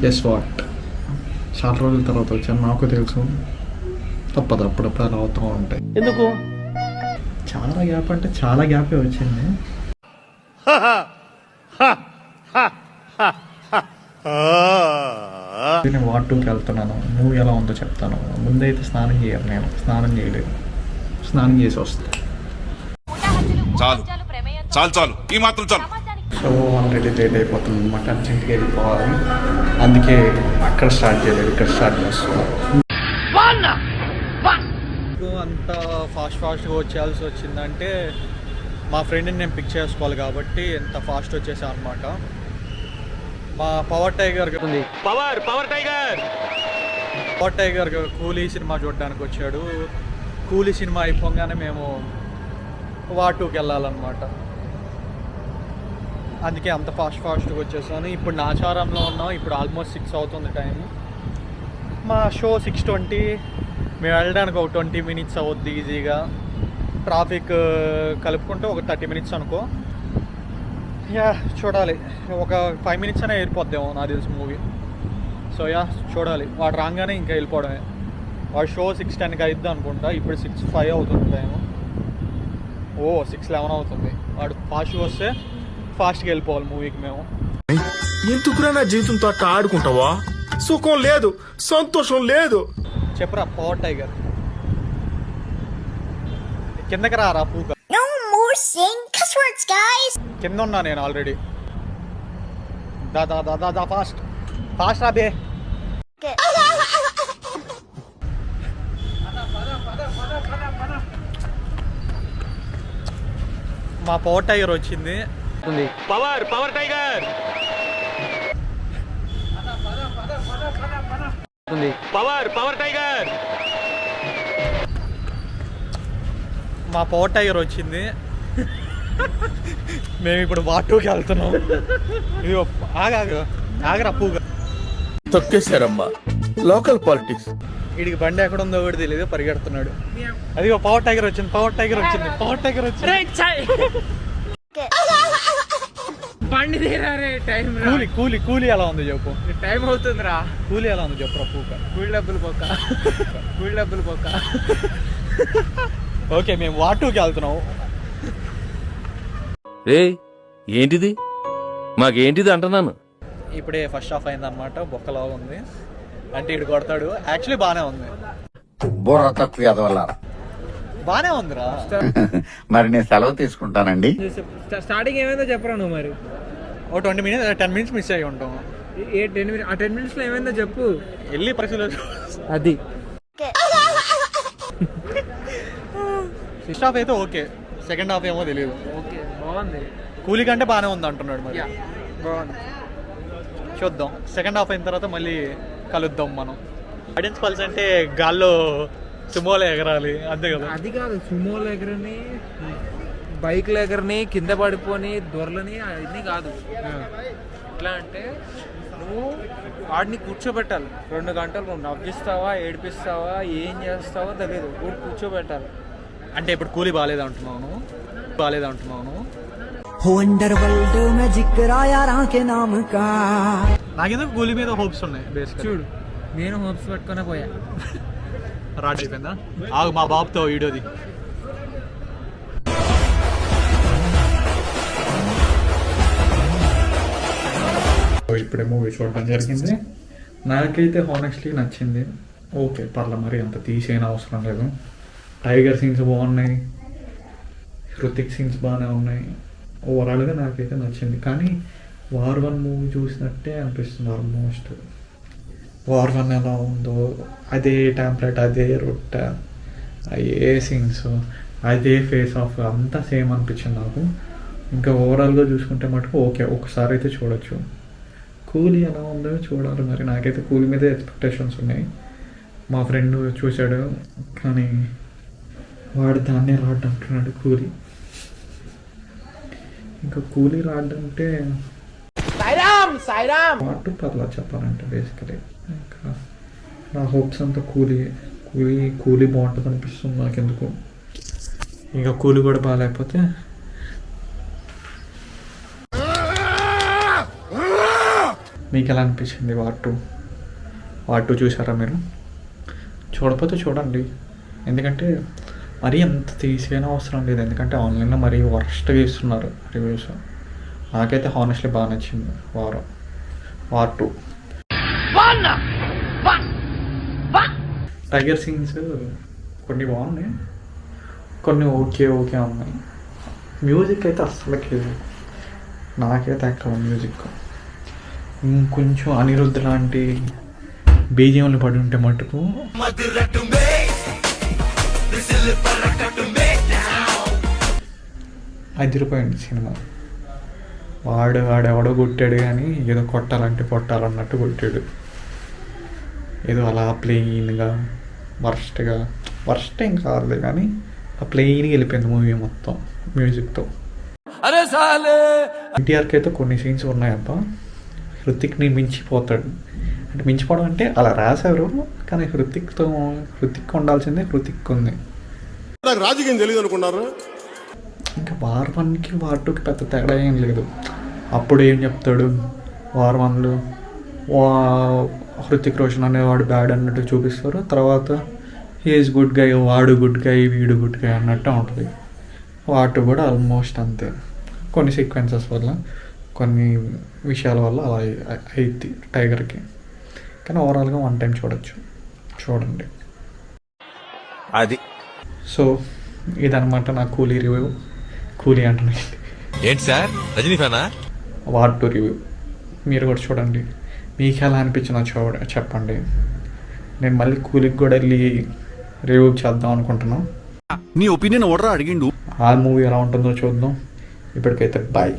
Guess what, చాలా రోజుల తర్వాత వచ్చాను, నాకు తెలుసు. తప్పదు, అప్పుడప్పుడు అలా అవుతూ ఉంటాయి. ఎందుకు చాలా గ్యాప్ అంటే చాలా గ్యాపే వచ్చింది. నేను వార్ 2కి వెళ్తున్నాను. మూవీ ఎలా ఉందో చెప్తాను. ముందైతే స్నానం చేయాలి. నేను స్నానం చేయలేదు, స్నానం చేసి వస్తాను. చాలు చాలు చాలు, ఈ మాత్రం చాలు. సో ఆల్రెడీ లేట్ అయిపోతుంది అనమాట, అర్జెంట్గా వెళ్ళిపోవాలి. అందుకే అక్కడ స్టార్ట్ చేయలేదు, ఇక్కడ స్టార్ట్ చేస్తున్నాను. అంత ఫాస్ట్గా వచ్చేయాల్సి వచ్చిందంటే మా ఫ్రెండ్ని నేను పిక్ చేసుకోవాలి కాబట్టి ఎంత ఫాస్ట్ వచ్చేసాను అనమాట. మా పవర్ టైగర్ కూలీ సినిమా చూడడానికి వచ్చాడు. కూలీ సినిమా అయిపోగానే మేము వార్ 2కి వెళ్ళాలన్నమాట. అందుకే అంత ఫాస్ట్గా వచ్చేసాను. ఇప్పుడు నాచారంలో ఉన్నాం. ఇప్పుడు ఆల్మోస్ట్ 6 అవుతుంది టైం. మా షో 6:20. మేము వెళ్ళడానికి ఒక 20 minutes అవుద్ది ఈజీగా. ట్రాఫిక్ కలుపుకుంటే ఒక 30 minutes అనుకో. యా చూడాలి, ఒక 5 minutes అయినా వెళ్ళిపోద్దాము నాకు తెలిసి మూవీ. సో యా చూడాలి, వాడు రాగానే ఇంకా వెళ్ళిపోవడమే. వాడు షో 6:10కి అయిద్ది అనుకుంటా. ఇప్పుడు 6:05 అవుతుంది టైము. 6:11 అవుతుంది. వాడు ఫాస్ట్గా వస్తే ఫాస్ట్గా వెళ్ళిపోవాలి మూవీకి మేము. ఎందుకురా నా జీవితంతో అట్లా ఆడుకుంటావా? సుఖం లేదు, సంతోషం లేదు. చెప్పరా పవర్ టైగర్, కిందకి రారా పూక. కింద ఉన్నా నేను ఆల్రెడీ. దా ఫాస్ట్ రాబే. మా పవర్ టైగర్ వచ్చింది. పవర్ టైగర్ పవర్ టైగర్ మా పవర్ టైగర్ వచ్చింది. మేము ఇప్పుడు వార్ 2కి వెళ్తున్నాం. ఇది ఆగరా పూగా. తొక్కేశారమ్మా, లోకల్ పాలిటిక్స్. వీడికి బండి ఎక్కడ ఉందో కూడా తెలియదు, పరిగెడుతున్నాడు. అదిగో పవర్ టైగర్ వచ్చింది. బండి తీరారే టైం. కూలీ ఎలా ఉంది చెప్పు. టైం అవుతుందిరా. కూలీ ఎలా ఉంది చెప్పు పూక. కూలి డబ్బులు పోక. ఓకే, మేము వార్ 2కి వెళ్తున్నాం. ఏంటిది మాకేంటిది అంటున్నాను. ఇప్పుడే ఫస్ట్ హాఫ్ అయిందన్నమాట. బొక్కలా ఉంది అంటే ఇటు కొడతాడు. యాక్చువల్లీ బానే ఉంది. బుర్ర తక్కువ వల్ల బానే ఉందిరా. మరి నేను సెలవు తీసుకుంటానండి. స్టార్టింగ్ ఏమైందో చెప్పరా నువ్వు మరి. ఓ 10 minutes మిస్ అయ్యి ఉంటాం. 10 minutes, ఆ 10 minutes లో ఏమైందో చెప్పు. వెళ్ళి పరిస్థితులు అది ఫస్ట్ హాఫ్ అయితే ఓకే, సెకండ్ హాఫ్ ఏమో తెలియదు. ఓకే బాగుంది. కూలీ కంటే బాగానే ఉంది అంటున్నాడు. మరి బాగుంది, చూద్దాం. సెకండ్ హాఫ్ అయిన తర్వాత మళ్ళీ కలుద్దాం మనం. ఆడియన్స్ పల్స్ అంటే గాల్లో సుమోలో ఎగరాలి అంతే కదా. అది కాదు, సుమోలు ఎగరని, బైక్లు ఎగరని, కింద పడిపోని, దొరలని అన్నీ కాదు. ఎట్లా అంటే నువ్వు వాడిని కూర్చోబెట్టాలి 2 గంటలు. నువ్వు నవ్విస్తావా, ఏడిపిస్తావా, ఏం చేస్తావో తెలియదు, కూర్చోబెట్టాలి. అంటే ఇప్పుడు కూలీ బాగాలేదంటున్నాను. నాకెందుకు కూలీ మీద హోప్స్ ఉన్నాయి బేసిక్. చూడు, నేను హోప్స్ పెట్టుకునే పోయా. రాడ్ అయిపోయిందా? ఆగు, మా బాబుతో వీడియోది. ఇప్పుడే మూవీ చూడడం జరిగింది. నాకైతే హానెస్ట్లీ నచ్చింది. ఓకే పర్లే, మరి అంత తీసేయని అవసరం లేదు. టైగర్ సీన్స్ బాగున్నాయి, హృతిక్ సీన్స్ బాగానే ఉన్నాయి. ఓవరాల్గా నాకైతే నచ్చింది. కానీ వార్ 1 మూవీ చూసినట్టే అనిపిస్తుంది ఆల్మోస్ట్. వార్ 1 ఎలా ఉందో అదే టెంప్లెట్, అదే రొట్టె, అదే సీన్స్, అదే ఫేస్ ఆఫ్, అంతా సేమ్ అనిపించింది నాకు. ఇంకా ఓవరాల్గా చూసుకుంటే మటుకు ఓకే, ఒకసారి అయితే చూడొచ్చు. కూలీ ఎలా ఉందో చూడాలి. మరి నాకైతే కూలీ మీద ఎక్స్పెక్టేషన్స్ ఉన్నాయి. మా ఫ్రెండ్ చూశాడు కానీ వాడు దాన్నే రాడ్ అంటున్నాడు కూలీ. ఇంకా కూలీ రాడ్ అంటే పాటు పర్లా చెప్పాలంటే బేసికలీ. ఇంకా నా హోప్స్ అంతా కూలీ బాగుంటుంది అనిపిస్తుంది నాకెందుకు. ఇంకా కూలీ కూడా బాగాలేకపోతే మీకు ఎలా అనిపించింది వార్ టూ చూసారా మీరు? చూడకపోతే చూడండి, ఎందుకంటే మరీ అంత తీసేయని అవసరం లేదు, ఎందుకంటే ఆన్లైన్లో మరీ వర్స్ట్గా ఇస్తున్నారు రివ్యూస్. నాకైతే హానెస్ట్లీ బాగా నచ్చింది వార్ టూ. టైగర్ సీన్స్ కొన్ని బాగున్నాయి, కొన్ని ఓకే ఉన్నాయి. మ్యూజిక్ అయితే అస్సలకి నాకైతే ఎక్కడ మ్యూజిక్ ఇంకొంచెం అనిరుద్ధ్ లాంటి బీజిఎంలు పడి ఉంటే మటుకు అదిరిపోయింది సినిమా. వాడెవడో కొట్టాడు కానీ ఏదో కొట్టాలన్నట్టు కొట్టాడు. ఏదో అలా ప్లెయిన్గా వర్స్ట్ ఏం కాదు కానీ ఆ ప్లెయిన్గా వెళ్ళిపోయింది మూవీ మొత్తం మ్యూజిక్తో. ఎన్టీఆర్కి అయితే కొన్ని సీన్స్ ఉన్నాయబ్బా, హృతిక్ని మించిపోతాడు. అంటే మించిపోవడం అంటే అలా రాశారు, కానీ హృతిక్ ఉండాల్సిందే, హృతిక్ ఉంది. రాజకీయం తెలియదు అనుకున్నారు. ఇంకా వార్ 1కి వార్ 2కి పెద్ద తేడా ఏం లేదు. అప్పుడు ఏం చెప్తాడు, వార్ 1లో హృతిక్ రోషన్ అనేవాడు బ్యాడ్ అన్నట్టు చూపిస్తారు, తర్వాత హీఈస్ గుడ్ గై, వాడు గుడ్ గై, వీడు గుడ్ గై అన్నట్టు ఉంటుంది. వార్ 2 కూడా ఆల్మోస్ట్ అంతే, కొన్ని సీక్వెన్సెస్ వల్ల కొన్ని విషయాల వల్ల అలా అయింది టైగర్కి. కానీ ఓవరాల్గా 1 టైం చూడండి. అది సో ఇదనమాట నా కూలీ రివ్యూ. కూలీ అంటున్నాయి ఏంటి సార్, రజనీ ఫ్యానా? వార్ 2 రివ్యూ మీరు కూడా చూడండి, మీకు ఎలా అనిపించిందో చెప్పండి. నేను మళ్ళీ కూలీకి కూడా వెళ్ళి రివ్యూ చేద్దాం అనుకుంటున్నాను. నీ ఒపీనియన్ ఓడరా అడిగిండు. ఆ మూవీ ఎలా ఉంటుందో చూద్దాం. ఇప్పటికైతే బాయ్.